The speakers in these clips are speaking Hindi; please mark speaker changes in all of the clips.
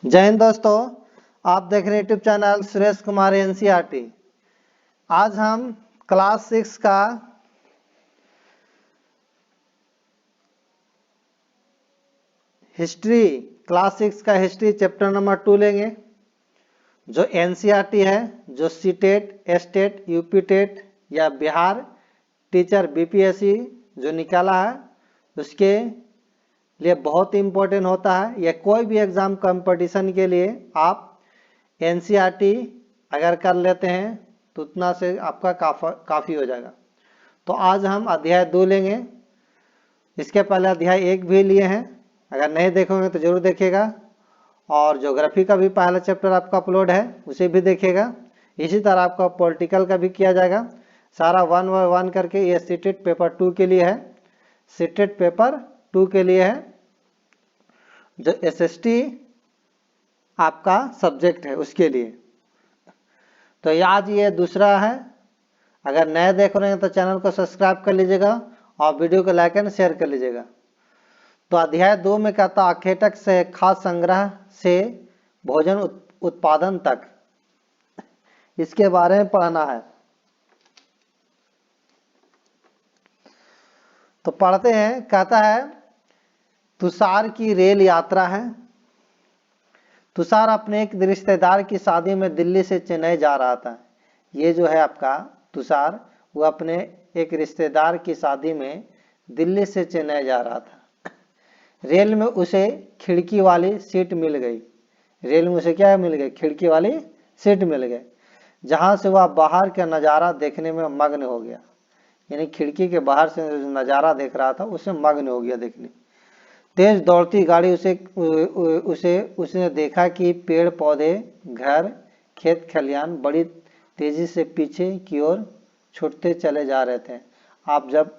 Speaker 1: जय हिंद दोस्तों, आप देख रहे हैं YouTube channel Suresh Kumar NCERT. आज हम क्लास 6 का हिस्ट्री चैप्टर नंबर 2 लेंगे। जो एनसीईआरटी है, जो सीटेट, एस्टेट, यूपी टेट या बिहार टीचर बीपीएससी जो निकाला है उसके लिए बहुत इम्पोर्टेंट होता है। या कोई भी एग्ज़ाम कंपटीशन के लिए आप एनसीईआरटी अगर कर लेते हैं तो उतना से आपका काफ़ी हो जाएगा। तो आज हम अध्याय 2 लेंगे। इसके पहले अध्याय 1 भी लिए हैं, अगर नहीं देखोगे तो जरूर देखिएगा। और ज्योग्राफी का भी पहला चैप्टर आपका अपलोड है, उसे भी देखिएगा। इसी तरह आपका पॉलिटिकल का भी किया जाएगा। सारा 1 बाय 1 करके। ये सीटेट पेपर 2 के लिए है, सीटेट पेपर 2 के लिए है, जो एसएसटी आपका सब्जेक्ट है उसके लिए। तो आज ये दूसरा है। अगर नए देख रहे हैं तो चैनल को सब्सक्राइब कर लीजिएगा और वीडियो को लाइक एंड शेयर कर लीजिएगा। तो अध्याय 2 में कहता आखेटक से खाद्य संग्रह से भोजन उत्पादन तक, इसके बारे में पढ़ना है। तो पढ़ते हैं। कहता है तुषार की रेल यात्रा है। तुषार अपने एक रिश्तेदार की शादी में दिल्ली से चेन्नई जा रहा था। ये जो है आपका तुषार, वो अपने एक रिश्तेदार की शादी में दिल्ली से चेन्नई जा रहा था। रेल में उसे खिड़की वाली सीट मिल गई। रेल में उसे क्या मिल गई? खिड़की वाली सीट मिल गई, जहां से वह बाहर का नज़ारा देखने में मग्न हो गया। यानी खिड़की के बाहर से नज़ारा देख रहा था, उससे मग्न हो गया देखने। तेज दौड़ती गाड़ी उसने देखा कि पेड़ पौधे, घर, खेत खलियान बड़ी तेजी से पीछे की ओर छूटते चले जा रहे थे। आप जब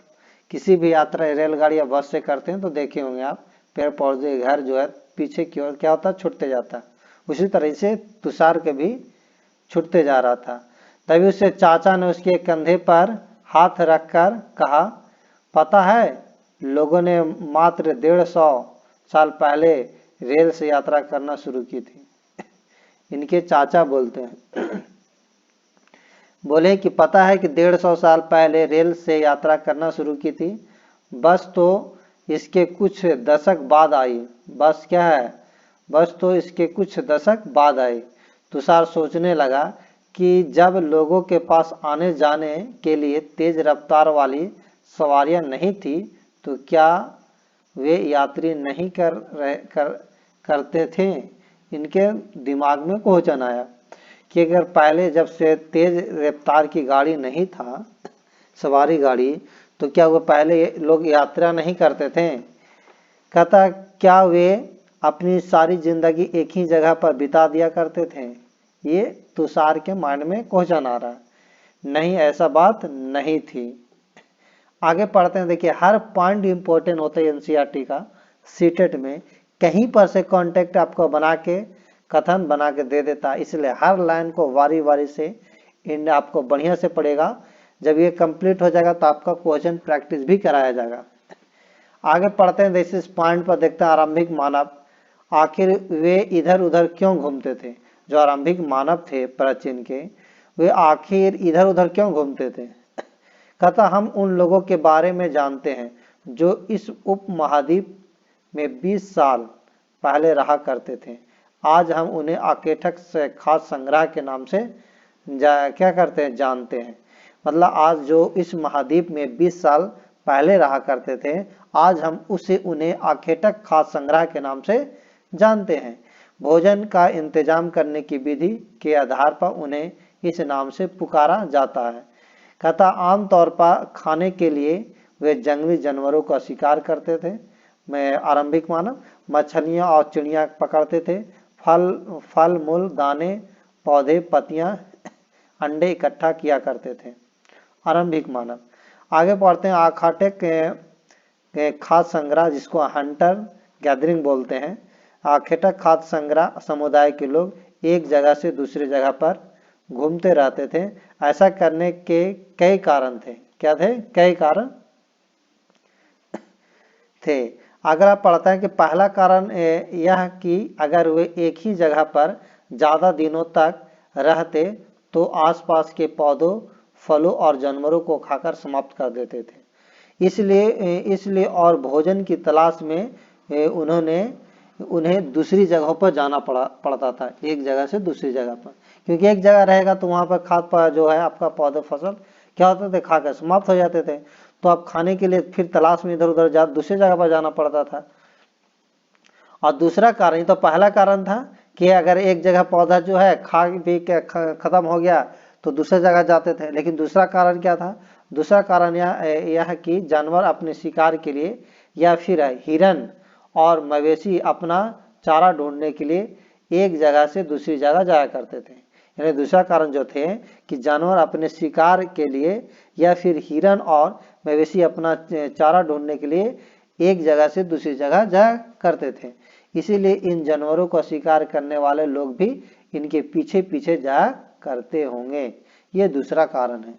Speaker 1: किसी भी यात्रा रेलगाड़ी या बस से करते हैं तो देखे होंगे आप, पेड़ पौधे, घर जो है पीछे की ओर क्या होता है? छूटते जाता है। उसी तरह से तुषार के भी छूटते जा रहा था। तभी उसके चाचा ने उसके कंधे पर हाथ रखकर कहा, पता है, लोगों ने मात्र 150 साल पहले रेल से यात्रा करना शुरू की थी। इनके चाचा बोलते हैं, बोले कि पता है कि 150 साल पहले रेल से यात्रा करना शुरू की थी। बस तो इसके कुछ दशक बाद आई। बस क्या है? बस तो इसके कुछ दशक बाद आई। तुषार सोचने लगा कि जब लोगों के पास आने जाने के लिए तेज रफ्तार वाली सवारियां नहीं थी तो क्या वे यात्री नहीं करते थे? इनके दिमाग में क्वेश्चन आया कि अगर पहले जब से तेज रफ्तार की गाड़ी नहीं था, सवारी गाड़ी, तो क्या वो पहले लोग यात्रा नहीं करते थे? कहता क्या वे अपनी सारी जिंदगी एक ही जगह पर बिता दिया करते थे? ये तुषार के माइंड में क्वेश्चन आ रहा है। नहीं, ऐसा बात नहीं थी। आगे पढ़ते हैं। देखिए, हर पॉइंट इंपॉर्टेंट होता है एनसीईआरटी का। सीटेट में कहीं पर से कॉन्टेक्ट आपको बना के, कथन बना के दे देता है, इसलिए हर लाइन को वारी वारी से आपको बढ़िया से पढ़ेगा। जब ये कंप्लीट हो जाएगा तो आपका क्वेश्चन प्रैक्टिस भी कराया जाएगा। आगे पढ़ते हैं। इस पॉइंट पर देखते हैं आरंभिक मानव, आखिर वे इधर उधर क्यों घूमते थे? जो आरंभिक मानव थे प्राचीन के, वे आखिर इधर उधर क्यों घूमते थे? कहता हम उन लोगों के बारे में जानते हैं जो इस उपमहाद्वीप में 20 साल पहले रहा करते थे। आज हम उन्हें आकेठक से खाद्य संग्रह के नाम से क्या करते हैं? जानते हैं। मतलब आज जो इस महाद्वीप में 20 साल पहले रहा करते थे, आज हम उन्हें आखेटक खाद्य संग्रह के नाम से जानते हैं। भोजन का इंतजाम करने की विधि के आधार पर उन्हें इस नाम से पुकारा जाता है। कहता आमतौर पर खाने के लिए वे जंगली जानवरों का शिकार करते थे। में आरंभिक मानव मछलियां और चिड़िया पकड़ते थे। फल मूल, दाने, पौधे, पत्तियां, अंडे इकट्ठा किया करते थे। आरंभिक मानव। आगे पढ़ते हैं। आखाटेक खाद्य संग्रह, जिसको हंटर गैदरिंग बोलते हैं। आखेटक खाद्य संग्रह समुदाय के लोग एक जगह से दूसरी जगह पर घूमते रहते थे। ऐसा करने के कई कारण थे। क्या थे? कई कारण थे। अगला पढ़ते हैं कि पहला कारण यह कि अगर वे एक ही जगह पर ज़्यादा दिनों तक रहते तो आसपास के पौधों, फलों और जानवरों को खाकर समाप्त कर देते थे। इसलिए और भोजन की तलाश में उन्हें दूसरी जगहों पर जाना पड़ता था, एक जगह से दूसरी जगह पर, क्योंकि एक जगह रहेगा तो वहाँ पर खाद जो है आपका पौधा फसल क्या होते थे, खाकर समाप्त हो जाते थे। तो अब खाने के लिए फिर तलाश में इधर उधर दूसरी जगह पर जाना पड़ता था। और दूसरा कारण, तो पहला कारण था कि अगर एक जगह पौधा जो है खा पी के खत्म हो गया तो दूसरी जगह जाते थे। लेकिन दूसरा कारण क्या था? दूसरा कारण यह कि जानवर अपने शिकार के लिए या फिर हिरन और मवेशी अपना चारा ढूंढने के लिए एक जगह से दूसरी जगह जाया करते थे। यानी दूसरा कारण जो थे कि जानवर अपने शिकार के लिए या फिर हिरन और मवेशी अपना चारा ढूंढने के लिए एक जगह से दूसरी जगह जाया करते थे। इसीलिए इन जानवरों का शिकार करने वाले लोग भी इनके पीछे पीछे जाया करते होंगे। ये दूसरा कारण है।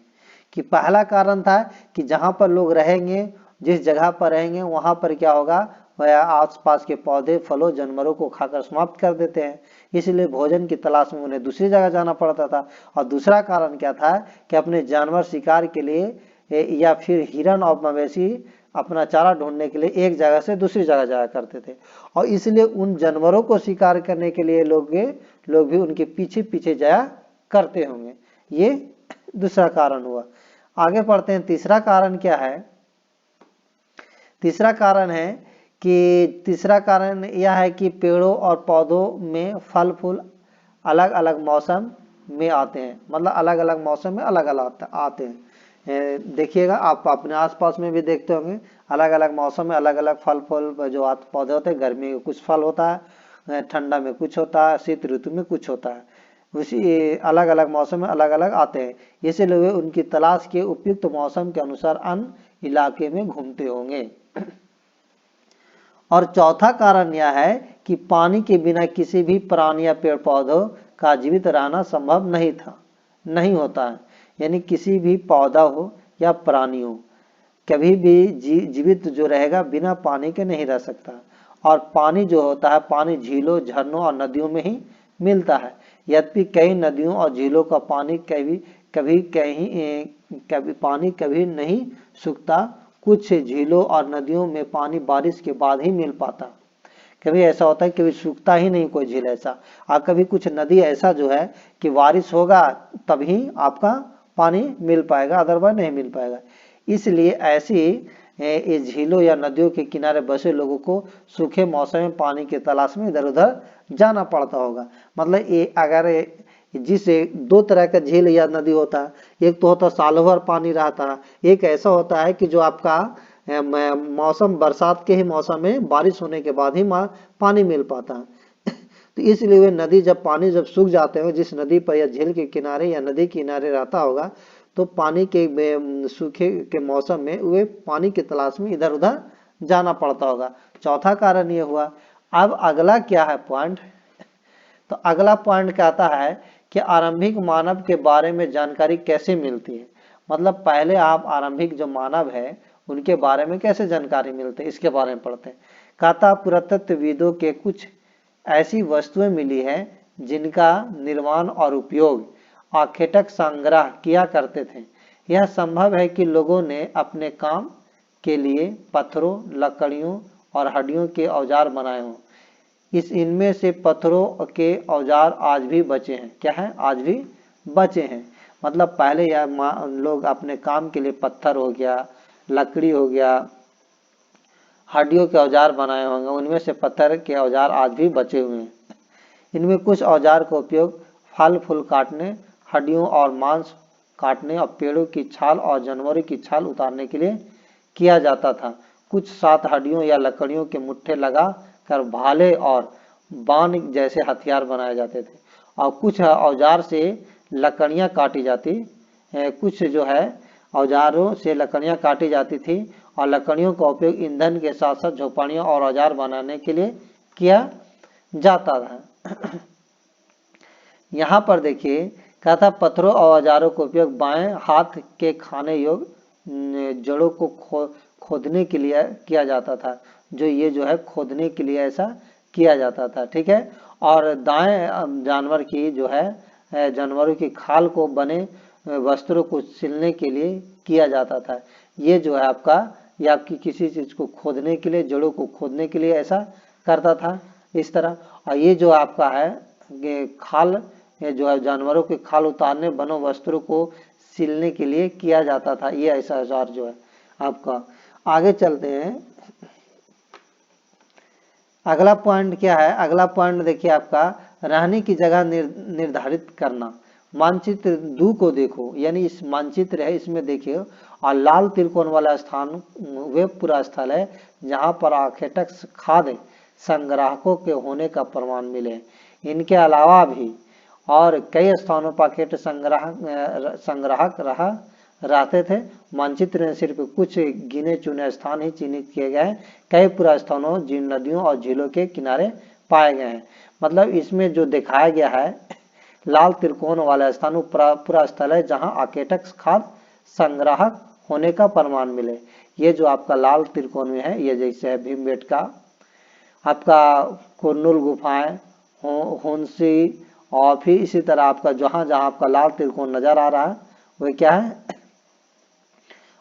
Speaker 1: कि पहला कारण था कि जहाँ पर लोग रहेंगे, जिस जगह पर रहेंगे वहाँ पर क्या होगा, वह आसपास के पौधे, फलों, जानवरों को खाकर समाप्त कर देते हैं। इसलिए भोजन की तलाश में उन्हें दूसरी जगह जाना पड़ता था। और दूसरा कारण क्या था कि अपने जानवर शिकार के लिए या फिर हिरन और मवेशी अपना चारा ढूंढने के लिए एक जगह से दूसरी जगह जाया करते थे। और इसलिए उन जानवरों को शिकार करने के लिए लोग भी उनके पीछे पीछे जाया करते होंगे। ये दूसरा कारण हुआ। आगे पढ़ते हैं। तीसरा कारण क्या है? तीसरा कारण यह है कि पेड़ों और पौधों में फल फूल अलग अलग मौसम में आते हैं। मतलब अलग अलग मौसम में अलग अलग आते हैं। देखिएगा, आप अपने आसपास में भी देखते होंगे, अलग अलग मौसम में अलग अलग फल फूल जो पौधे होते हैं। गर्मी में कुछ फल होता है, ठंडा में कुछ होता है, शीत ऋतु में कुछ होता है। उसी अलग अलग मौसम में अलग अलग आते हैं। इसीलिए वे उनकी तलाश के उपयुक्त मौसम के अनुसार अन्य इलाके में घूमते होंगे। और चौथा कारण यह है कि पानी के बिना किसी भी प्राणी या पेड़ पौधों का जीवित रहना संभव नहीं होता है। यानी किसी भी पौधा हो या प्राणी हो, कभी भी जीवित जो रहेगा बिना पानी के नहीं रह सकता। और पानी जो होता है, पानी झीलों, झरनों और नदियों में ही मिलता है। यद्यपि कई नदियों और झीलों का पानी कभी नहीं सूखता। कुछ झीलों और नदियों में पानी बारिश के बाद ही मिल पाता। कभी ऐसा होता है कभी सूखता ही नहीं कोई झील ऐसा। और कभी कुछ नदी ऐसा जो है कि बारिश होगा तभी आपका पानी मिल पाएगा, अदरवाइज नहीं मिल पाएगा। इसलिए ऐसी झीलों या नदियों के किनारे बसे लोगों को सूखे मौसम में पानी की तलाश में इधर उधर जाना पड़ता होगा। मतलब अगर जिस दो तरह का झील या नदी होता है, एक तो होता सालों भर पानी रहता है, एक ऐसा होता है कि जो आपका मौसम बरसात के ही मौसम में बारिश होने के बाद ही पानी मिल पाता है। तो इसलिए वे नदी जब सूख जाते हैं, जिस नदी पर या झील के किनारे या नदी किनारे रहता होगा, तो पानी के सूखे के मौसम में वे पानी की तलाश में इधर उधर जाना पड़ता होगा। चौथा कारण ये हुआ। अब अगला क्या है पॉइंट? तो अगला पॉइंट कहता है कि आरंभिक मानव के बारे में जानकारी कैसे मिलती है। मतलब पहले आप आरंभिक जो मानव है उनके बारे में कैसे जानकारी मिलती है, इसके बारे में पढ़ते हैं। कहता पुरातत्वविदों के कुछ ऐसी वस्तुएं मिली है जिनका निर्माण और उपयोग आखेटक संग्रह किया करते थे। यह संभव है कि लोगों ने अपने काम के लिए पत्थरों, लकड़ियों और हड्डियों के औजार बनाए हों। इनमें से पत्थरों के औजार आज भी बचे हैं। क्या है? आज भी बचे हैं। मतलब पहले लोग अपने काम के लिए पत्थर हो गया, लकड़ी हो गया, हड्डियों के औजार बनाए होंगे। उनमें से पत्थर के औजार आज भी बचे हुए हैं। इनमें कुछ औजार का उपयोग फल फूल काटने, हड्डियों और मांस काटने और पेड़ों की छाल और जानवरों की छाल उतारने के लिए किया जाता था। कुछ साथ हड्डियों या लकड़ियों के मुट्ठे लगा कर भाले और बाण जैसे हथियार बनाए जाते थे। और कुछ औजार से लकड़ियां काटी जाती, कुछ जो है औजारों से लकड़ियां काटी जाती थी और लकड़ियों का उपयोग ईंधन के साथ साथ झोपड़ियां और औजार बनाने के लिए किया जाता था। यहाँ पर देखिए, कहता पत्थरों और औजारों का उपयोग बाएं हाथ के खाने योग्य जड़ों को खोदने के लिए किया जाता था, जो ये जो है खोदने के लिए ऐसा किया जाता था, ठीक है। और दाएं जानवर की जो है जानवरों की खाल को बने वस्त्रों को सिलने के लिए किया जाता था। ये जो है आपका, ये आपकी किसी चीज को खोदने के लिए, जड़ों को खोदने के लिए ऐसा करता था इस तरह। और ये जो आपका है ये खाल, ये जो है जानवरों के खाल उतारने, बनो वस्त्रों को सिलने के लिए किया जाता था। ये ऐसा औजार जो है आपका। आगे चलते हैं, अगला पॉइंट क्या है। अगला पॉइंट देखिए आपका, रहने की जगह निर्धारित करना। मानचित्र 2 को देखो, यानी इस मानचित्र है इसमें देखिए, और लाल त्रिकोण वाला स्थान वे पूरा स्थल है जहां पर आखेटक खाद्य संग्राहकों के होने का प्रमाण मिले। इनके अलावा भी और कई स्थानों पर आखेट संग्राहक रहते थे। मानचित्र में सिर्फ कुछ गिने चुने स्थान ही चिन्हित किए गए हैं। कई पूरा स्थानों, जिन नदियों और झीलों के किनारे पाए गए हैं। मतलब इसमें जो दिखाया गया है लाल त्रिकोण वाला स्थान पूरा स्थल है जहां आकेटक खाद्य संग्राहक होने का प्रमाण मिले। ये जो आपका लाल त्रिकोण में है, ये जैसे है भीमबेटका, आपका कुरनूल गुफाएं, होंसी, और फिर इसी तरह आपका जहां जहां आपका लाल त्रिकोण नजर आ रहा है वह क्या है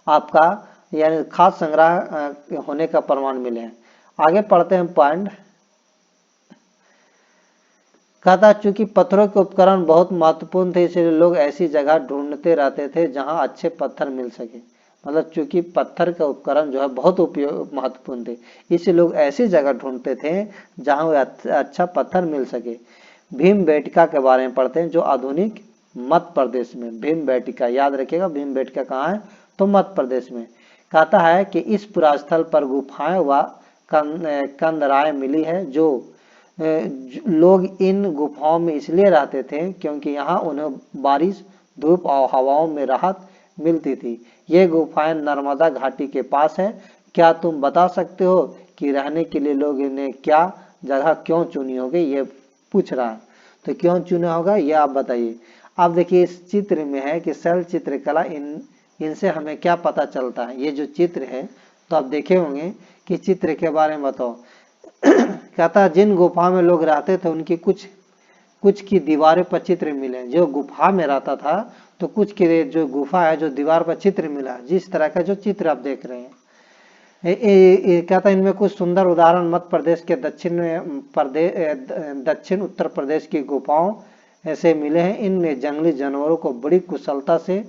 Speaker 1: आपका, यानी खाद्य संग्रह होने का प्रमाण मिले हैं। आगे पढ़ते हैं पॉइंट। कहता चूंकि पत्थरों के उपकरण बहुत महत्वपूर्ण थे, इसलिए लोग ऐसी जगह ढूंढते रहते थे जहां अच्छे पत्थर मिल सके। मतलब चूंकि पत्थर के उपकरण जो है बहुत महत्वपूर्ण थे, इसलिए लोग ऐसी जगह ढूंढते थे जहां अच्छा पत्थर मिल सके। भीमबेटका के बारे में पढ़ते हैं, जो आधुनिक मध्य प्रदेश में, भीमबेटका याद रखिएगा, भीमबेटका कहाँ है तो मध्य प्रदेश में। कहता है कि इस पुरास्थल पर गुफाएं व कंदराएं मिली है। जो लोग इन गुफाओं में इसलिए रहते थे क्योंकि यहाँ उन्हें बारिश, धूप और हवाओं में राहत मिलती थी। ये गुफाएं नर्मदा घाटी के पास है। क्या तुम बता सकते हो कि रहने के लिए लोग इन्हें क्या जगह क्यों चुनी होगी, ये पूछ रहा है। तो क्यों चुना होगा ये आप बताइए। अब देखिए इस चित्र में है कि शैल चित्रकला, इनसे हमें क्या पता चलता है। ये जो चित्र है तो आप देखे होंगे कि चित्र के बारे में बताओ। कहता जिन गुफा में लोग रहते थे उनकी कुछ की दीवारों पर चित्र मिले। जो गुफा में रहता था तो कुछ की जो गुफा है जो दीवार पर चित्र मिला, जिस तरह का जो चित्र आप देख रहे हैं। कहता इनमें कुछ सुंदर उदाहरण मध्य प्रदेश के दक्षिण उत्तर प्रदेश की गुफाओं ऐसे मिले हैं। इनमें जंगली जानवरों को बड़ी कुशलता से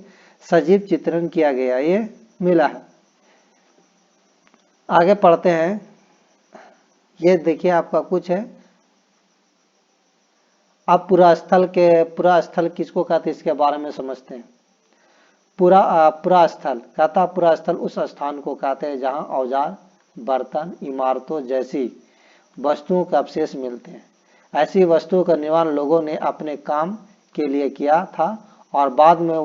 Speaker 1: सजीव चित्रण किया गया ये मिला है। आगे पढ़ते हैं, ये देखिए आपका कुछ है। अब पूरा स्थल किसको कहते हैं इसके बारे में समझते हैं। पूरा स्थल कहता, पूरा स्थल उस स्थान को कहते हैं जहां औजार, बर्तन, इमारतों जैसी वस्तुओं के अवशेष मिलते हैं। ऐसी वस्तुओं का निर्माण लोगों ने अपने काम के लिए किया था और बाद में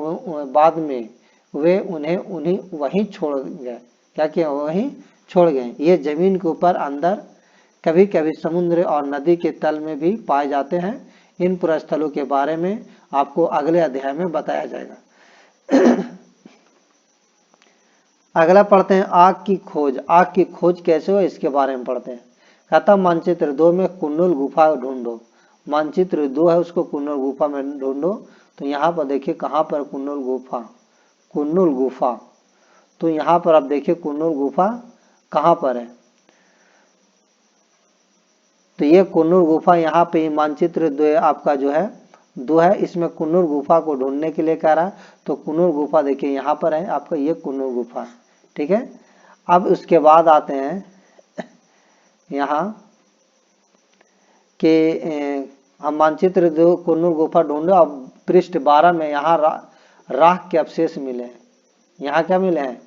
Speaker 1: वे उन्हें वहीं छोड़ गए। क्या किया, वहीं छोड़ गए। ये जमीन के ऊपर, अंदर, कभी कभी समुद्र और नदी के तल में भी पाए जाते हैं। इन पुरास्थलों के बारे में आपको अगले अध्याय में बताया जाएगा। अगला पढ़ते हैं आग की खोज। आग की खोज कैसे हो इसके बारे में पढ़ते हैं। कहता मानचित्र 2 में कुरनूल गुफा ढूंढो। मानचित्र 2 है उसको कुरनूल गुफा में ढूंढो। तो यहाँ पर देखिए कहाँ पर कुरनूल गुफा। तो यहाँ पर आप देखिए कुरनूल गुफा कहाँ पर है। तो ये कुरनूल गुफा यहाँ पे मानचित्र 2 आपका जो है 2 है, इसमें कुरनूल गुफा को ढूंढने के लिए कह रहा है। तो कुरनूल गुफा देखिए यहाँ पर है आपका, ये कुरनूल गुफा, ठीक है। अब उसके बाद आते हैं यहाँ कि हम मानचित्र 2 कुरनूल गुफा ढूंढो। अब पृष्ठ 12 में यहाँ राख के अवशेष मिले हैं। यहाँ क्या मिले हैं,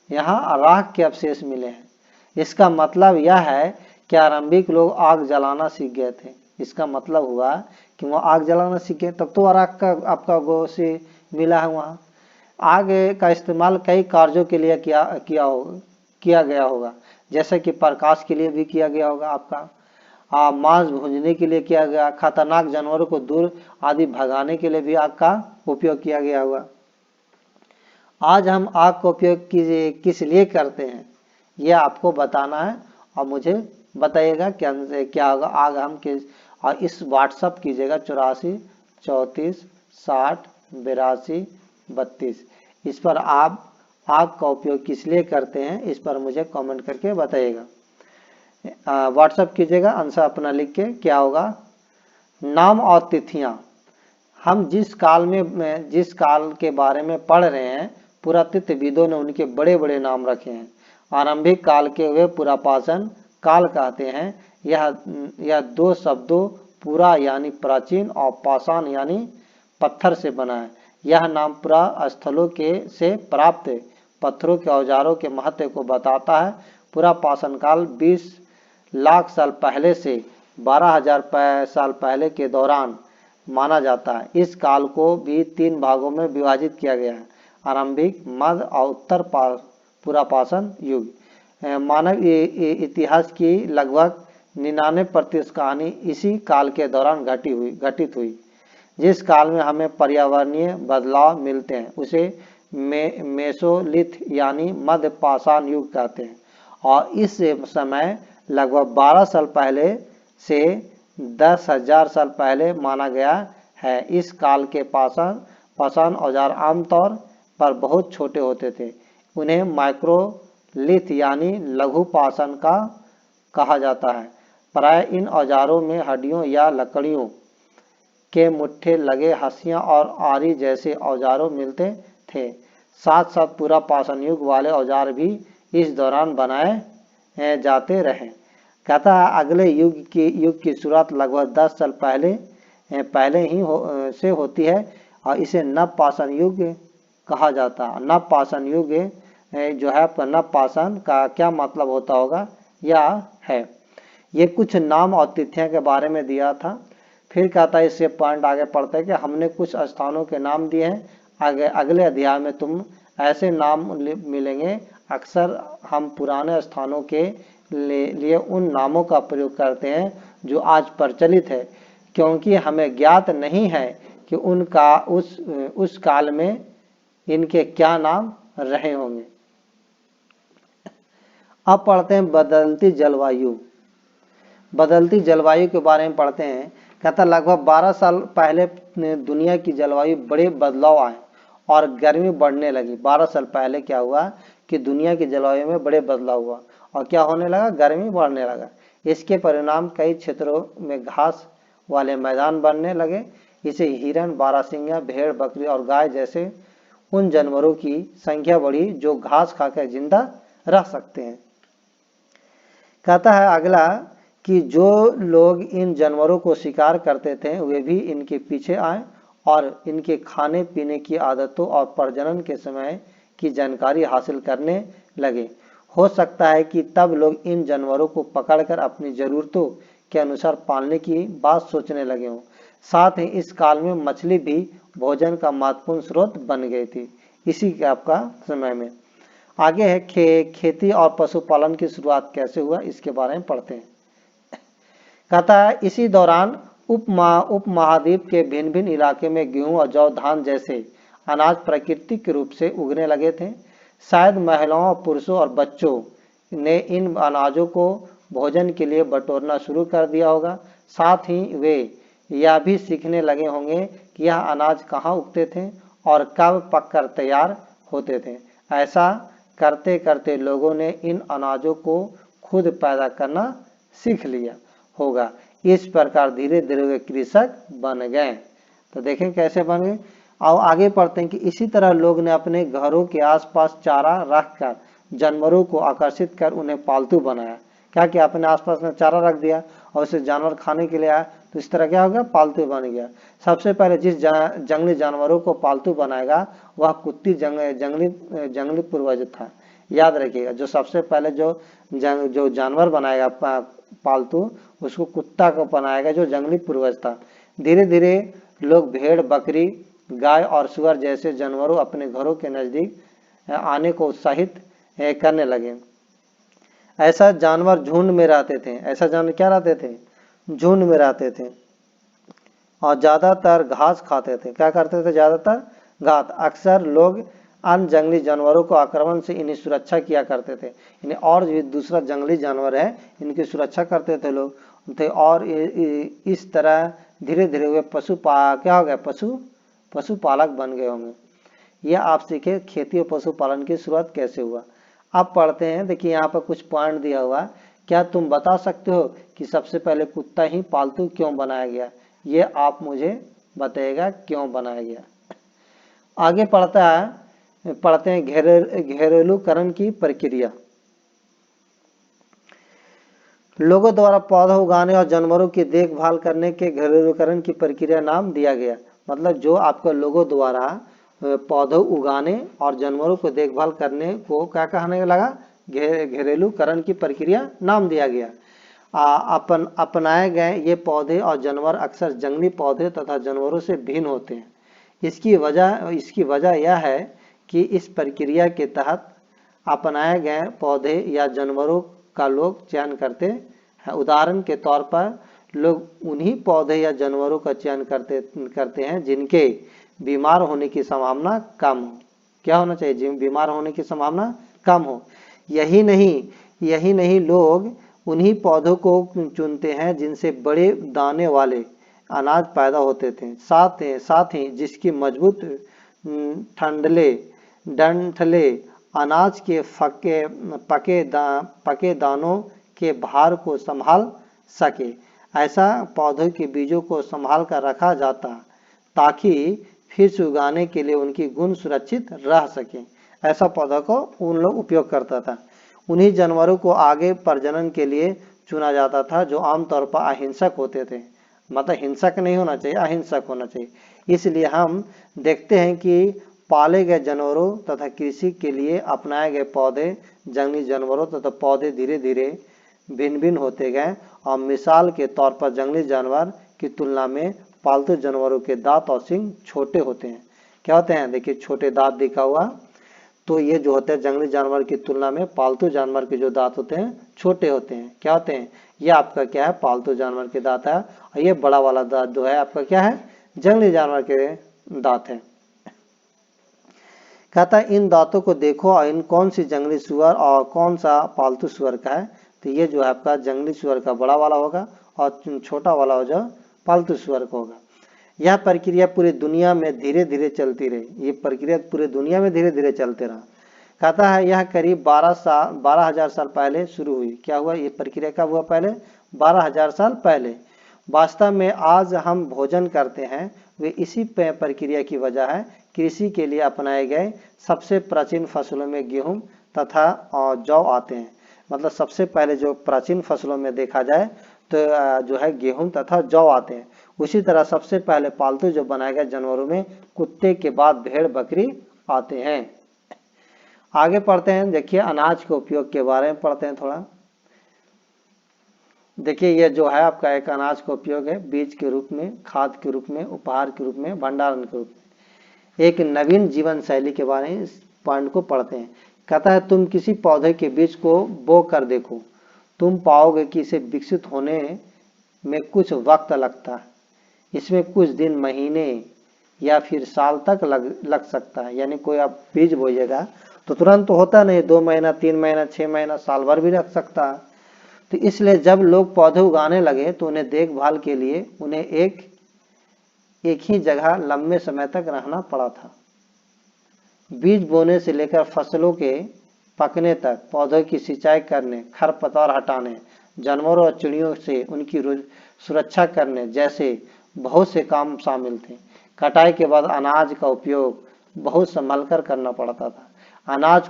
Speaker 1: यहाँ राख के अवशेष मिले हैं। इसका मतलब यह है कि आरंभिक लोग आग जलाना सीख गए थे। इसका मतलब हुआ कि वो आग जलाना सीख गए, तब तो राख का आपका गो से मिला है। वहाँ आग का इस्तेमाल कई कार्यों के लिए किया गया होगा, जैसे कि प्रकाश के लिए भी किया गया होगा आपका, मांस भूनने के लिए किया गया, खतरनाक जानवरों को दूर आदि भगाने के लिए भी आग का उपयोग किया गया होगा। आज हम आग का उपयोग किस लिए करते हैं ये आपको बताना है और मुझे बताइएगा क्या होगा। आगे हम किस, और इस व्हाट्सअप कीजिएगा 84 34 60 82 32। इस पर आप आग का उपयोग किस लिए करते हैं, इस पर मुझे कमेंट करके बताइएगा। व्हाट्सअप कीजिएगा आंसर अपना लिख के। क्या होगा, नाम और तिथियां। हम जिस काल के बारे में पढ़ रहे हैं, पुरातत्वविदों ने उनके बड़े बड़े नाम रखे हैं। आरंभिक काल के वे पुरापाषाण काल कहते हैं। यह दो शब्दों पुरा यानी प्राचीन और पाषाण यानी पत्थर से बना है। यह नाम पुरा स्थलों के से प्राप्त पत्थरों के औजारों के महत्व को बताता है। पुरापाषाण काल 20 लाख साल पहले से 12,000 साल पहले के दौरान माना जाता है। इस काल को भी 3 भागों में विभाजित किया गया है, आरंभिक, मध्य और उत्तर पुरापाषाण युग। मानव इतिहास की लगभग 99% कहानी इसी काल के दौरान घटित हुई। जिस काल में हमें पर्यावरणीय बदलाव मिलते हैं उसे मेसोलिथ यानी मध्य पाषाण युग कहते हैं, और इस समय लगभग 12 साल पहले से 10,000 साल पहले माना गया है। इस काल के पाषाण औजार आमतौर पर बहुत छोटे होते थे। उन्हें माइक्रोलिथ यानी लघु पाषाण का कहा जाता है। प्राय इन औजारों में हड्डियों या लकड़ियों के मुट्ठे लगे हंसियां और आरी जैसे औजारों मिलते थे। साथ साथ पूरा पाषाण युग वाले औजार भी इस दौरान बनाए जाते रहे। कहता है अगले युग की शुरुआत लगभग 10 साल पहले ही से होती है और इसे नव पाषाण युग कहा जाता है। नव पाषाण युग जो है आपका नव पाषाण का क्या मतलब होता होगा, यह है। ये कुछ नाम और तिथियां के बारे में दिया था। फिर कहता है इससे पॉइंट आगे पढ़ते हैं कि हमने कुछ स्थानों के नाम दिए हैं। अगले अध्याय में तुम ऐसे नाम मिलेंगे। अक्सर हम पुराने स्थानों के लिए उन नामों का प्रयोग करते हैं जो आज प्रचलित है, क्योंकि हमें ज्ञात नहीं है कि उनका उस काल में इनके क्या नाम रहे होंगे। अब पढ़ते हैं बदलती जलवायु। बदलती जलवायु के बारे में पढ़ते हैं। कहता लगभग 12 साल पहले दुनिया की जलवायु बड़े बदलाव आए और गर्मी बढ़ने लगी। 12 साल पहले क्या हुआ कि दुनिया की जलवायु में बड़े बदलाव हुआ और क्या होने लगा, गर्मी बढ़ने लगा। इसके परिणाम कई क्षेत्रों में घास वाले मैदान बनने लगे। इसे हिरण, बारहसिंगा, भेड़, बकरी और गाय जैसे उन जानवरों की संख्या बढ़ी जो घास खाकर जिंदा रह सकते हैं। कहता है अगला कि जो लोग इन जानवरों को शिकार करते थे वे भी इनके पीछे आए और इनके खाने पीने की आदतों और प्रजनन के समय की जानकारी हासिल करने लगे। हो सकता है कि तब लोग इन जानवरों को पकड़कर अपनी जरूरतों के अनुसार पालने की बात सोचने लगे हों। साथ ही इस काल में मछली भी भोजन का महत्वपूर्ण स्रोत बन गई थी इसी के आपका समय में। आगे है खेती और पशुपालन की शुरुआत कैसे हुआ, इसके बारे में पढ़ते हैं। कहता है इसी दौरान उपमहाद्वीप के भिन्न भिन्न इलाके में गेहूं और जौ, धान जैसे अनाज प्राकृतिक रूप से उगने लगे थे। शायद महिलाओं, पुरुषों और बच्चों ने इन अनाजों को भोजन के लिए बटोरना शुरू कर दिया होगा। साथ ही वे यह भी सीखने लगे होंगे कि यह अनाज कहाँ उगते थे और कब पककर तैयार होते थे। ऐसा करते करते लोगों ने इन अनाजों को खुद पैदा करना सीख लिया होगा। इस प्रकार धीरे धीरे वे कृषक बन गए। तो देखें कैसे बन गए। और आगे पढ़ते हैं कि इसी तरह लोग ने अपने घरों के आसपास चारा रखकर जानवरों को आकर्षित कर उन्हें पालतू बनाया। क्या किया, अपने आसपास में चारा रख दिया और उसे जानवर खाने के लिए आया, तो इस तरह क्या हो गया, पालतू बन गया। सबसे पहले जिस जंगली जानवरों को पालतू बनाएगा वह कुत्ती जंगली पूर्वज था। याद रखिएगा, जो सबसे पहले जो जानवर बनाएगा पालतू उसको कुत्ता को बनाएगा जो जंगली पूर्वज था। धीरे धीरे लोग भेड़, बकरी, गाय और सुअर जैसे जानवरों अपने घरों के नजदीक आने को उत्साहित करने लगे। ऐसा जानवर झुंड में रहते थे। ऐसा जानवर क्या रहते थे, झुंड में रहते थे और ज्यादातर घास खाते थे। क्या करते थे, ज्यादातर घास। अक्सर लोग अन्य जंगली जानवरों को आक्रमण से इन्हें सुरक्षा किया करते थे। इन्हें और भी दूसरा जंगली जानवर है इनकी सुरक्षा करते थे लोग थे। और इस तरह धीरे धीरे वे क्या हो गए, पशुपालक बन गए होंगे। यह आप सीखे खेती और पशुपालन की शुरुआत कैसे हुआ। अब पढ़ते हैं, देखिए यहाँ पर कुछ पॉइंट दिया हुआ। क्या तुम बता सकते हो कि सबसे पहले कुत्ता ही पालतू क्यों बनाया गया। ये आप मुझे बताइएगा क्यों बनाया गया। आगे पढ़ते हैं घरेलूकरण की प्रक्रिया। लोगों द्वारा पौधा उगाने और जानवरों की देखभाल करने के घरेलूकरण की प्रक्रिया नाम दिया गया। मतलब जो आपको लोगों द्वारा पौधे उगाने और जानवरों को देखभाल करने को क्या कहने लगा, घरेलूकरण की प्रक्रिया नाम दिया गया। अपनाए गए ये पौधे और जानवर अक्सर जंगली पौधे तथा जानवरों से भिन्न होते हैं। इसकी वजह यह है कि इस प्रक्रिया के तहत अपनाए गए पौधे या जानवरों का लोग चयन करते हैं। उदाहरण के तौर पर लोग उन्हीं पौधे या जानवरों का चयन करते हैं जिनके बीमार होने की संभावना कम हो। क्या होना चाहिए, जिन बीमार होने की संभावना कम हो। यही नहीं लोग उन्हीं पौधों को चुनते हैं जिनसे बड़े दाने वाले अनाज पैदा होते थे। साथ ही जिसकी मजबूत डंठले अनाज के पके दानों के भार को संभाल सके। ऐसा पौधों के बीजों को संभाल कर रखा जाता ताकि फिर से उगाने के लिए उनकी गुण सुरक्षित रह सके। ऐसा पौधा को उन लोग उपयोग करता था। उन्हीं जानवरों को आगे प्रजनन के लिए चुना जाता था जो आमतौर पर अहिंसक होते थे। मतलब हिंसक नहीं होना चाहिए, अहिंसक होना चाहिए। इसलिए हम देखते हैं कि पाले गए जानवरों तथा कृषि के लिए अपनाए गए पौधे जंगली जानवरों तथा पौधे धीरे धीरे भिन्न होते गए। और मिसाल के तौर पर जंगली जानवर की तुलना में पालतू जानवरों के दांत और सींग छोटे होते हैं। क्या होते हैं, देखिए छोटे दांत दिखा हुआ। तो ये जो होते हैं जंगली जानवर की तुलना में पालतू जानवर के जो दांत होते हैं छोटे होते हैं। क्या होते हैं, ये आपका क्या है, पालतू जानवर के दांत है। और ये बड़ा वाला दांत जो है आपका क्या है, जंगली जानवर के दांत है। कहता है इन दांतों को देखो और इन कौन सी जंगली सुअर और कौन सा पालतू सुअर का है। तो ये जो है आपका जंगली सुअर का बड़ा वाला होगा और छोटा वाला जो पालतू सुअर का होगा। यह प्रक्रिया पूरी दुनिया में धीरे धीरे चलती रही। ये प्रक्रिया पूरी दुनिया में धीरे धीरे चलते रहा। कहता है यह करीब 12,000 साल पहले शुरू हुई। क्या हुआ, ये प्रक्रिया कब हुआ, पहले 12,000 साल पहले। वास्तव में आज हम भोजन करते हैं वे इसी प्रक्रिया की वजह है। कृषि के लिए अपनाए गए सबसे प्राचीन फसलों में गेहूं तथा जौ आते हैं। मतलब सबसे पहले जो प्राचीन फसलों में देखा जाए तो जो है गेहूं तथा जौ आते हैं। उसी तरह सबसे पहले पालतू जो बनाए गए जानवरों में कुत्ते के बाद भेड़ बकरी आते हैं। आगे पढ़ते हैं, देखिए अनाज के उपयोग के बारे में पढ़ते हैं थोड़ा। देखिए ये जो है आपका एक अनाज का उपयोग है, बीज के रूप में, खाद के रूप में, उपहार के रूप में, भंडारण के रूप में। एक नवीन जीवन शैली के बारे में इस पॉइंट को पढ़ते हैं। कहता है तुम किसी पौधे के बीज को बो कर देखो, तुम पाओगे कि इसे विकसित होने में कुछ वक्त लगता है। इसमें कुछ दिन, महीने या फिर साल तक लग सकता है। यानी कोई आप बीज बोइएगा तो तुरंत तो होता नहीं, 2 महीना, 3 महीना, 6 महीना, साल भर भी लग सकता है। तो इसलिए जब लोग पौधे उगाने लगे तो उन्हें देखभाल के लिए उन्हें एक ही जगह लंबे समय तक रहना पड़ा था। बीज बोने से लेकर फसलों के पकने तक पौधों की सिंचाई करने, खरपतवार हटाने, जानवरों और चिड़ियों से उनकी सुरक्षा करने जैसे बहुत से काम शामिल थे। कटाई के बाद अनाज का उपयोग बहुत संभल कर करना पड़ता था। अनाज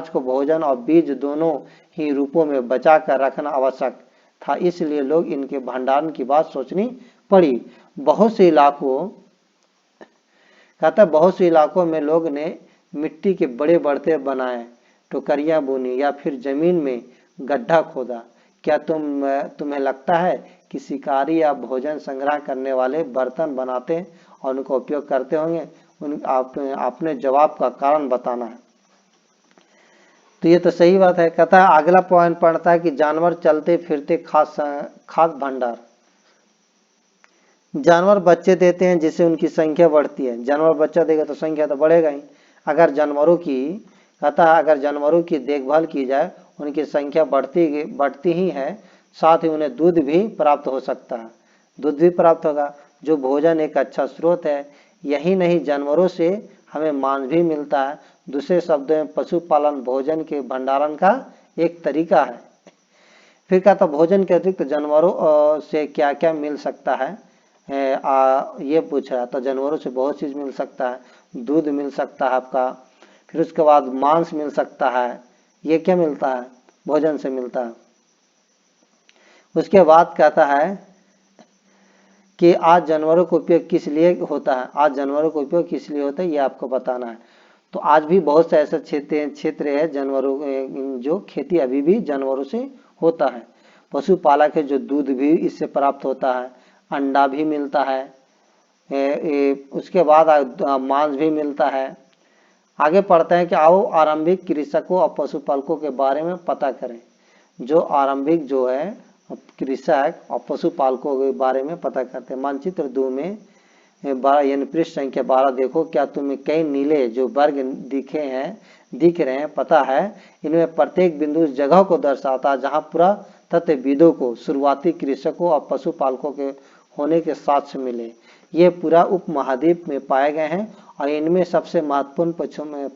Speaker 1: को भोजन और बीज दोनों ही रूपों में बचा कर रखना आवश्यक था। इसलिए लोग इनके भंडारण की बात सोचनी पड़ी। बहुत से इलाकों में लोग ने मिट्टी के बड़े बर्तन बनाए, टोकरियां बुनी या फिर जमीन में गड्ढा खोदा। क्या तुम्हें लगता है कि शिकारी या भोजन संग्रह करने वाले बर्तन बनाते और उनका उपयोग करते होंगे? आपने जवाब का कारण बताना है। तो ये तो सही बात है। कहता है अगला पॉइंट पढ़ता है कि जानवर चलते फिरते खाद्य भंडार। जानवर बच्चे देते हैं जिससे उनकी संख्या बढ़ती है। जानवर बच्चा देगा तो संख्या तो बढ़ेगा ही। अगर जानवरों की कहता है अगर जानवरों की देखभाल की जाए उनकी संख्या बढ़ती ही है, साथ ही उन्हें दूध भी प्राप्त हो सकता है, दूध भी प्राप्त होगा जो भोजन एक अच्छा स्रोत है। यही नहीं, जानवरों से हमें मांस भी मिलता है। दूसरे शब्दों में पशुपालन भोजन के भंडारण का एक तरीका है। फिर क्या था, भोजन के अतिरिक्त जानवरों से क्या क्या मिल सकता है, ये पूछ रहा है। तो जानवरों से बहुत चीज मिल सकता है, दूध मिल सकता है आपका, फिर उसके बाद मांस मिल सकता है, ये क्या मिलता है, भोजन से मिलता है। उसके बाद कहता है कि आज जानवरों का उपयोग किस लिए होता है, आज जानवरों का उपयोग किस लिए होता है ये आपको बताना है। तो आज भी बहुत से ऐसे क्षेत्र है जानवरों जो खेती अभी भी जानवरों से होता है। पशुपालक है जो दूध भी इससे प्राप्त होता है, अंडा भी मिलता है, उसके बाद मांस भी मिलता है। आगे पढ़ते हैं कि आओ आरंभिक कृषकों और पशुपालकों के बारे में पता करें। जो आरंभिक जो है कृषक और पशुपालकों के बारे में पता करते हैं। मानचित्र 2 में यानी पृष्ठ संख्या 12 देखो। क्या तुम्हें कई नीले जो वर्ग दिख रहे हैं, पता है इनमें प्रत्येक बिंदु उस जगह को दर्शाता है जहां पुरातत्वविदों को शुरुआती कृषकों और पशुपालकों के होने के साक्ष्य मिले। ये पूरा उपमहाद्वीप में पाए गए हैं और इनमें सबसे महत्वपूर्ण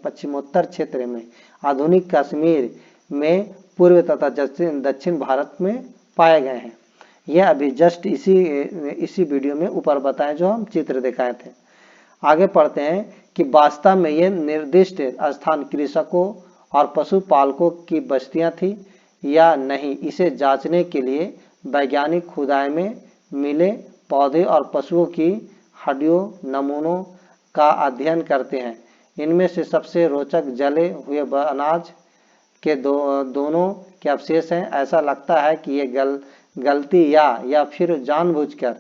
Speaker 1: पश्चिमोत्तर क्षेत्र में, आधुनिक कश्मीर में, पूर्व तथा दक्षिण भारत में पाए गए हैं। यह अभी जस्ट इसी वीडियो में ऊपर बताएं जो हम चित्र दिखाए थे। आगे पढ़ते हैं कि वास्तव में ये निर्दिष्ट स्थान कृषकों और पशुपालकों की बस्तियां थी या नहीं, इसे जांचने के लिए वैज्ञानिक खुदाई में मिले पौधे और पशुओं की हड्डियों नमूनों का अध्ययन करते हैं। इनमें से सबसे रोचक जले हुए अनाज के दोनों के अवशेष हैं। ऐसा लगता है कि ये गलती या फिर जानबूझकर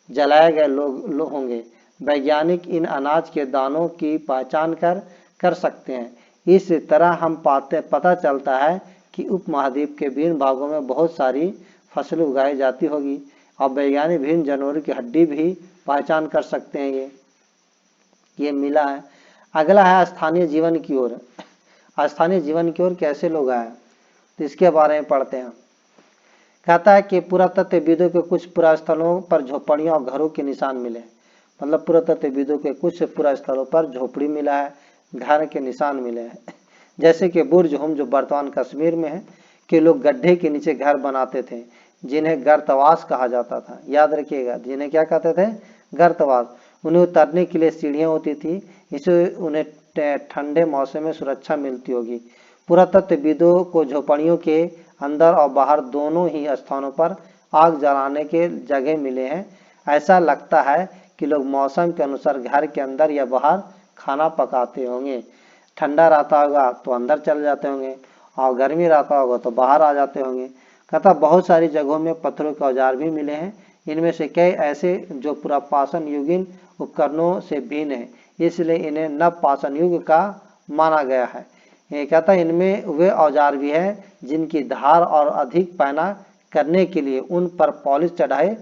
Speaker 1: जलाए गए लोग होंगे। वैज्ञानिक इन अनाज के दानों की पहचान कर सकते हैं। इस तरह हम पता चलता है कि उपमहाद्वीप के विभिन्न भागों में बहुत सारी फसलें उगाई जाती होगी और वैज्ञानिक विभिन्न जानवरों की हड्डी भी पहचान कर सकते हैं। ये मिला है। अगला है स्थानीय जीवन की ओर। स्थानीय जीवन की ओर कैसे लोग आए, तो इसके बारे में पढ़ते हैं। कहता है कि पुरातत्वविदों के कुछ पुरास्थलों पर झोपड़ियों और घरों के निशान मिले। मतलब पुरातत्वविदों के कुछ पुरास्थलों पर झोपड़ी मिला है, घर के निशान मिले हैं। जैसे कि बुर्ज हुम जो वर्तमान कश्मीर में है, कि लोग गड्ढे के नीचे घर बनाते थे जिन्हें गर्तवास कहा जाता था। याद रखिएगा, जिन्हें क्या कहते थे, गर्तवास। उन्हें उतरने के लिए सीढ़ियां होती थी, इससे उन्हें ठंडे मौसम में सुरक्षा मिलती होगी। पुरातत्वविदों को झोपड़ियों के अंदर और बाहर दोनों ही स्थानों पर आग जलाने के जगह मिले हैं। ऐसा लगता है कि लोग मौसम के अनुसार घर के अंदर या बाहर खाना पकाते होंगे। ठंडा रहता होगा तो अंदर चले जाते होंगे और गर्मी रहता होगा तो बाहर आ जाते होंगे। कहता बहुत सारी जगहों में पत्थरों के औजार भी मिले हैं। इनमें से कई ऐसे जो पुरापाषाण युगीन उपकरणों से भिन्न है, इसलिए इन्हें नवपाषाण युग का माना गया है। ये कहता है इनमें वे औजार भी हैं जिनकी धार और अधिक पैना करने के लिए उन पर पॉलिश चढ़ाई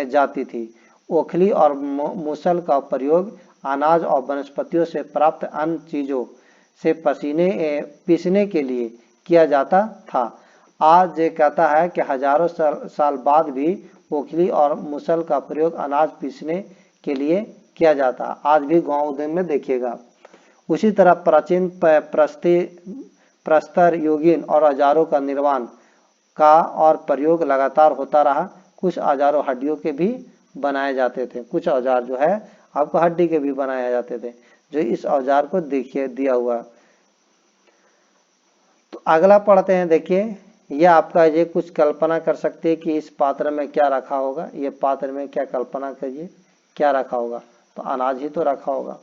Speaker 1: जाती थी। ओखली और मूसल का प्रयोग अनाज और वनस्पतियों से प्राप्त अन्य चीजों से पीसने के लिए किया जाता था। आज ये कहता है कि हजारों साल बाद भी ओखली और मूसल का प्रयोग अनाज पीसने के लिए किया जाता है। आज भी गांव उद्योग में देखिएगा। उसी तरह प्राचीन प्रस्तर युगीन और औजारों का निर्माण का और प्रयोग लगातार होता रहा। कुछ औजारों हड्डियों के भी बनाए जाते थे, कुछ औजार जो है आपको हड्डी के भी बनाए जाते थे, जो इस औजार को देखिए दिया हुआ। तो अगला पढ़ते हैं। देखिए यह आपका ये कुछ कल्पना कर सकते हैं कि इस पात्र में क्या रखा होगा। ये पात्र में क्या कल्पना करिए क्या रखा होगा, तो अनाज ही तो रखा होगा।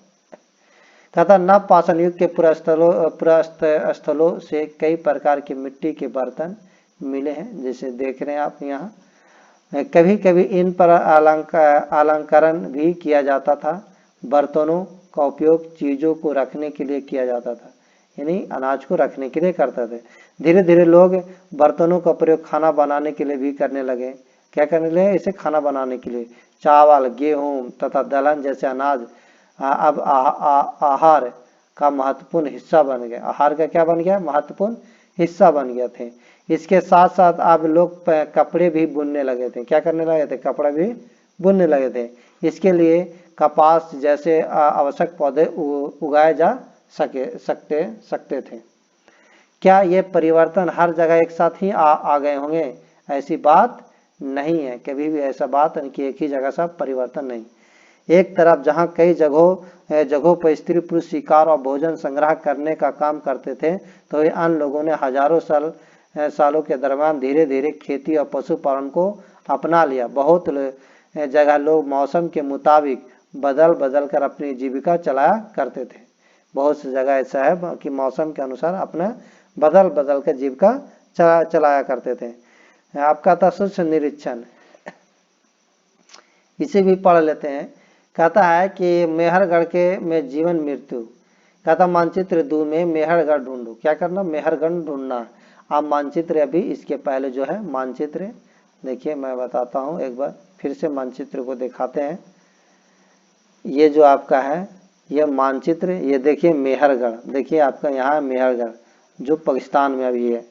Speaker 1: तथा नवपाषाण युग के पुरास्थलों से कई प्रकार के मिट्टी के बर्तन मिले हैं, जैसे देख रहे हैं आप यहाँ। कभी कभी इन पर अलंकरण भी किया जाता था। बर्तनों का उपयोग चीजों को रखने के लिए किया जाता था, यानी अनाज को रखने के लिए करते थे। धीरे धीरे लोग बर्तनों का प्रयोग खाना बनाने के लिए भी करने लगे। क्या करने लगे, इसे खाना बनाने के लिए। चावल, गेहूं तथा दलहन जैसे अनाज अब आहार का महत्वपूर्ण हिस्सा बन गया। आहार का क्या बन गया? महत्वपूर्ण हिस्सा बन गया थे। इसके साथ साथ अब लोग कपड़े भी बुनने लगे थे। क्या करने लगे थे? कपड़ा भी बुनने लगे थे। इसके लिए कपास जैसे आवश्यक पौधे उगाए जा सकते थे। क्या ये परिवर्तन हर जगह एक साथ ही आ गए होंगे? ऐसी बात नहीं है, कभी भी ऐसा बात नहीं कि एक ही जगह सब परिवर्तन नहीं। एक तरफ जहां कई जगहों पर स्त्री पुरुष शिकार और भोजन संग्रह करने का काम करते थे, तो अन्य लोगों ने हजारों सालों के दरमियान धीरे धीरे खेती और पशुपालन को अपना लिया। बहुत जगह लोग मौसम के मुताबिक बदल बदल कर अपनी जीविका चलाया करते थे। बहुत सी जगह ऐसा है कि मौसम के अनुसार अपना बदल बदल कर जीविका चलाया करते थे। आपका था सूक्ष्म निरीक्षण, इसे भी पढ़ लेते हैं। कहता है कि मेहरगढ़ के में जीवन मृत्यु। कहता मानचित्र 2 में मेहरगढ़ ढूंढो। क्या करना? मेहरगढ़ ढूंढना। आप मानचित्र अभी इसके पहले जो है मानचित्र देखिए, मैं बताता हूँ एक बार फिर से मानचित्र को दिखाते हैं। ये जो आपका है ये मानचित्र, ये देखिए मेहरगढ़, देखिए आपका यहाँ मेहरगढ़ जो पाकिस्तान में अभी है।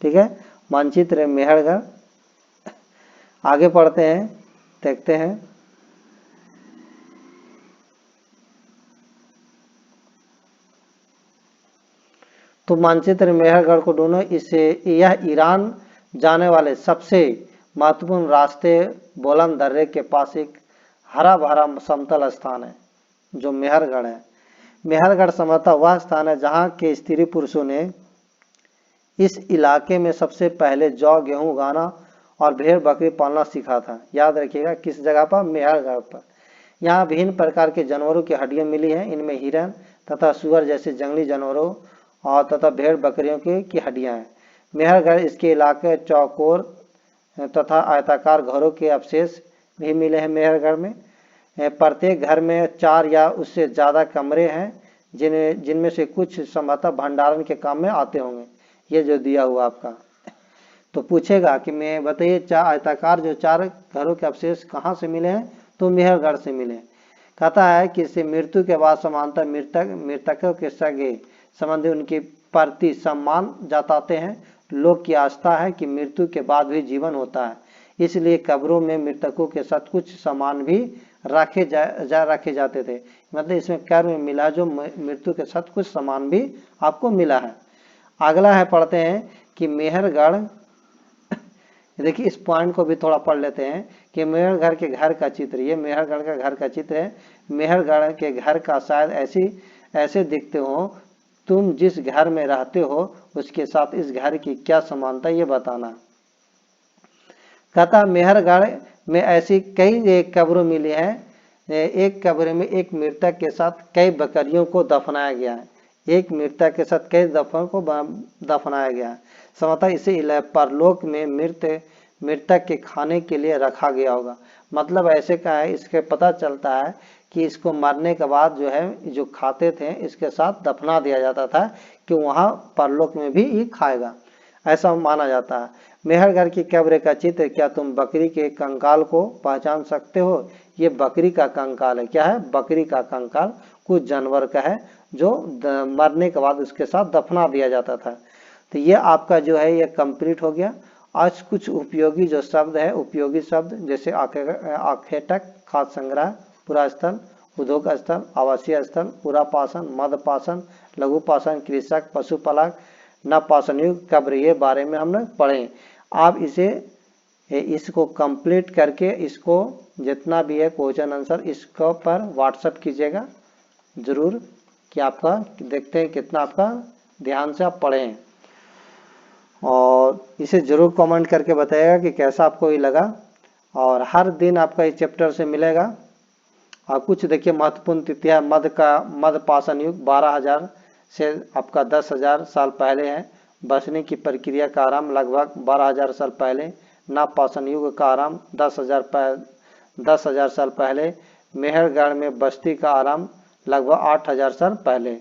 Speaker 1: ठीक है, मानचित्र मेहरगढ़। आगे पढ़ते हैं, देखते हैं। तो मानचित्र मेहरगढ़ को ढूंढो। इसे यह ईरान जाने वाले सबसे महत्वपूर्ण रास्ते बोलन दर्रे के पास एक हरा भरा समतल स्थान है जो मेहरगढ़ है। मेहरगढ़ संभवतः वह स्थान है जहां के स्त्री पुरुषों ने इस इलाके में सबसे पहले जौ गेहूं उगाना और भेड़ बकरी पालना सीखा था। याद रखिएगा किस जगह पर? मेहरगढ़ पर। यहाँ विभिन्न प्रकार के जानवरों की हड्डियां मिली हैं। इनमें हिरन तथा सुअर जैसे जंगली जानवरों और तथा भेड़ बकरियों की हड्डियां हैं। मेहरगढ़ इसके इलाके चौकोर तथा आयताकार घरों के अवशेष भी मिले हैं। मेहरगढ़ में प्रत्येक घर में 4 या उससे ज़्यादा कमरे हैं जिनमें से कुछ संभवतः भंडारण के काम में आते होंगे। ये जो दिया हुआ आपका तो पूछेगा कि मैं बताइए आयताकार जो 4 घरों के अवशेष कहाँ से मिले हैं? तो मेहरगढ़ से मिले। कहता है कि इससे मृत्यु के बाद समानता मृतकों के सगे संबंधी उनके प्रति सम्मान जताते हैं। लोग की आस्था है कि मृत्यु के बाद भी जीवन होता है, इसलिए कब्रों में मृतकों के साथ कुछ सामान भी रखे जाते थे। मतलब इसमें कर्म में मिला जो मृत्यु के साथ कुछ सामान भी आपको मिला है। अगला है, पढ़ते हैं कि मेहरगढ़, देखिए इस पॉइंट को भी थोड़ा पढ़ लेते हैं कि मेहरगढ़ के घर का चित्र, ये मेहरगढ़ का घर का चित्र है। मेहरगढ़ के घर का शायद ऐसे दिखते हो। तुम जिस घर में रहते हो उसके साथ इस घर की क्या समानता, ये बताना। कहता मेहरगढ़ में ऐसी कई कब्रें मिली हैं। एक कब्र में एक मृतक के साथ कई बकरियों को दफनाया गया है। एक मृतक के साथ कई दफनों को दफनाया गया है। समझता इसे परलोक में मृतक के खाने के लिए रखा गया होगा। मतलब ऐसे का है, इसके पता चलता है कि इसको मरने के बाद जो है जो खाते थे इसके साथ दफना दिया जाता था कि वहाँ परलोक में भी ये खाएगा, ऐसा माना जाता है। मेहरगढ़ की कब्र का चित्र, क्या तुम बकरी के कंकाल को पहचान सकते हो? ये बकरी का कंकाल है। क्या है? बकरी का कंकाल कुछ जानवर का है जो मरने के बाद उसके साथ दफना दिया जाता था। तो ये आपका जो है ये कंप्लीट हो गया। आज कुछ उपयोगी जो शब्द है, उपयोगी शब्द जैसे आखेटक, खाद्य संग्रह, पुरा स्थल, उद्योग स्थल, आवासीय स्थल, पुरापाषाण, मध्यपाषाण, लघुपाषाण, कृषक, पशुपालक, नवपाषाण युग, कब्र, ये बारे में हमने पढ़े। आप इसको कंप्लीट करके इसको जितना भी है क्वेश्चन आंसर इसको पर व्हाट्सएप कीजिएगा जरूर, कि आपका देखते हैं कितना आपका ध्यान से आप पढ़ें, और इसे जरूर कमेंट करके बताइएगा कि कैसा आपको ये लगा। और हर दिन आपका इस चैप्टर से मिलेगा। और कुछ देखिए महत्वपूर्ण तिथियां, मध्यपाषाण युग 12,000 से आपका 10,000 साल पहले है। बसने की प्रक्रिया का आरंभ लगभग 12,000 साल पहले। नवपाषाण युग का आरंभ 10,000 साल पहले। मेहरगढ़ में बस्ती का आरंभ लगभग 8,000 साल पहले।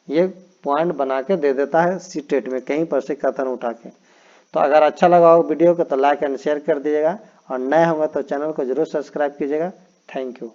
Speaker 1: ये पॉइंट बना के दे देता है सीटेट में कहीं पर से कथन उठा के। तो अगर अच्छा लगा हो वीडियो को तो लाइक एंड शेयर कर दीजिएगा, और नए होंगे तो चैनल को जरूर सब्सक्राइब कीजिएगा। Thank you.